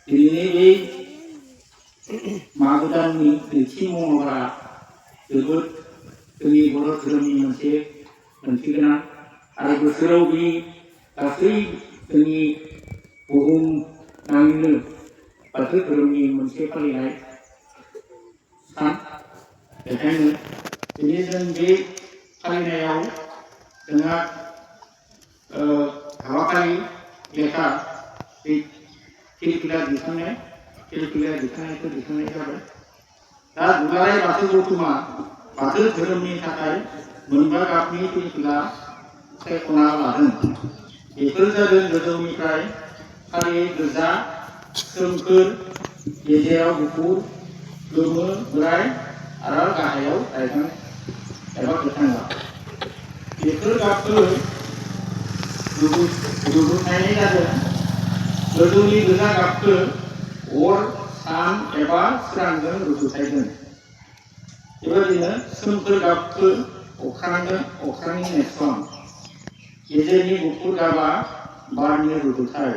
दिनैनि बे मागो दाननि नैथि मंगलबारा जोबोद जोंनि बर' धोरोमनि मोनसे ओंथि गोनां आरो बोसोराव बे गासै जोंनि बुहुम नाङैनो बाथौ धोरोमनि मोनसे फालिनाय सान। बेखायनो दिनै जों बे फालिनायाव जोंहा हाबाफारि लेखा बे फिरफिला दिखांनायखौ दिखांनाय जाबाय। दा दुलाराय बाथौ गौथुमा बाथौ धोरोमनि थाखाय मोनबा गाबनि फिरफिला सायख'ना लादों। बेफोर जादों गोजौनिफ्राय फारियै गोजा, सोमखोर, गेजेराव गुफुर, गोमो, बोराय आरो गाहायाव रायगां एबा गोथां गाब। बेफोर गाबखौ रुजुथायनाय जादों। गोजौनि गोजा गाबखौ अर, सान एबा सोरांजों रुजुथायदों। बेबायदिनो सोमखोर गाबखौ अख्रांनि नेरसोन। गेजेरनि गुफुर गाबा बारनि रुजुथाय।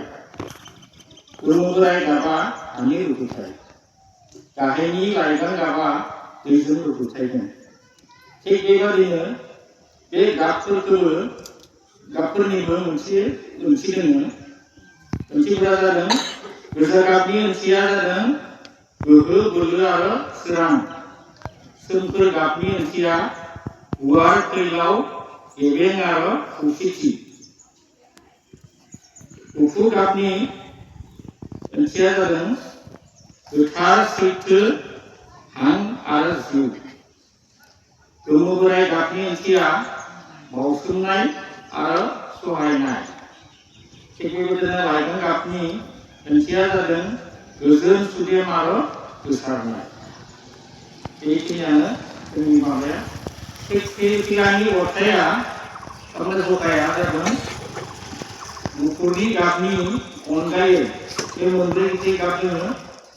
गोमो बोराय गाबा हानि रुजुथाय। गाहायनि लाइगां गाबा दैजों रुजुथायदों। थिग बेबादिनो बे गाबफोरनिबो मोनसे ओंथि दङ। ओंथिफोरा जादों गोजा गाबनि ओंथिया जादों गोहो, बोलो आरो सोरां। सोमखोर गाबनि ओंथिया गुवार फैलाव, गेबें आरो खौसेथि। गुफुर गाबनि ओंथिया जादों गोथार, सैथो, हां आरो जिउ। गोमो बोराय गाबनि ओंथिया बावसोमनाय आरो सहायनाय। थिग बेबायदिनो लाइगां गाबनि ओंथिया जादों गोजोन, सुदेम आरो गोसारनाय। बेखिनियानो जोंनि माबाया। फिरफिलानि अरथाया जखाया जादों गुफुरनि गाबनि अनगायै बे मोनब्रै जे गाब दङ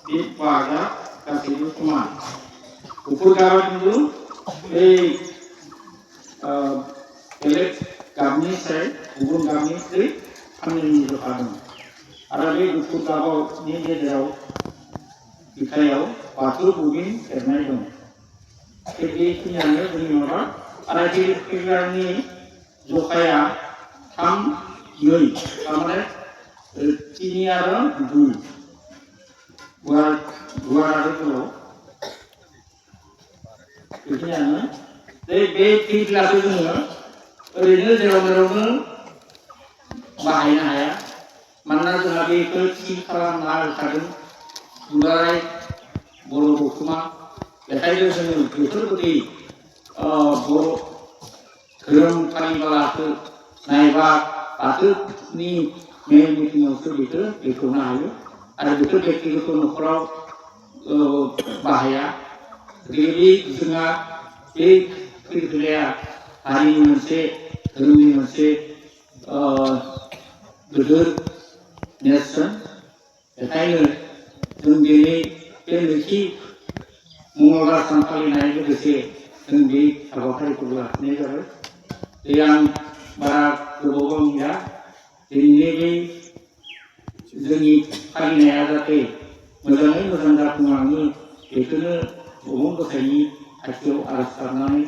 बे बागा गासैबो समान। गुफुर गाबा खिन्थु बे बेलेग गाबनिफ्राय गुबुन गाबनिख्रुइ फाननैनि जखा दं। आरो बे गुफुर गाबनि गेजेराव बिखायाव बाथौ बुगिन एरनाय दं। थिग बेखिनियानो जोंनि माबा। आरो फिरफिलानि जखाया 3-2 थारमाने 3 आरो 2 गुवार आरो गोलाव। बेखिनियानो बे फिरफिलाखौ जोङो ओरैनो जेराव मेरावनो बाहायनो हाया। मानोना जोंहा बेखौ थि खालामना होखादों दुलाराय बर' गौथुमा। बेखायनो जोङो बेफोरबायदि बर' धोरोम फालिब्लासो नायबा बाथौनि मेल मिटिङावसो बेखौ बेखेवनो हायो। आरो बेफोर बेक्तिगत न'खराव बाहाया। गथिखे जोंहा बे फिरफिलाया हारिनि मोनसे, धोरोमनि मोनसे गोदोर नेरसोन। बेखायनो जों दिनै बे नैथि मंगलबार सान फालिनाय लोगोसे जों बे हाबाफारिखौ लाखिनाय जाबाय। आं बारा गोबाव बुंलिया। दिनैनि बे जोंनि फालिनाया जाहाथे मोजाङै मोजां जाफुंलाङो बेखौनो अबं गसाइनि खाथियाव आरज गाबनानै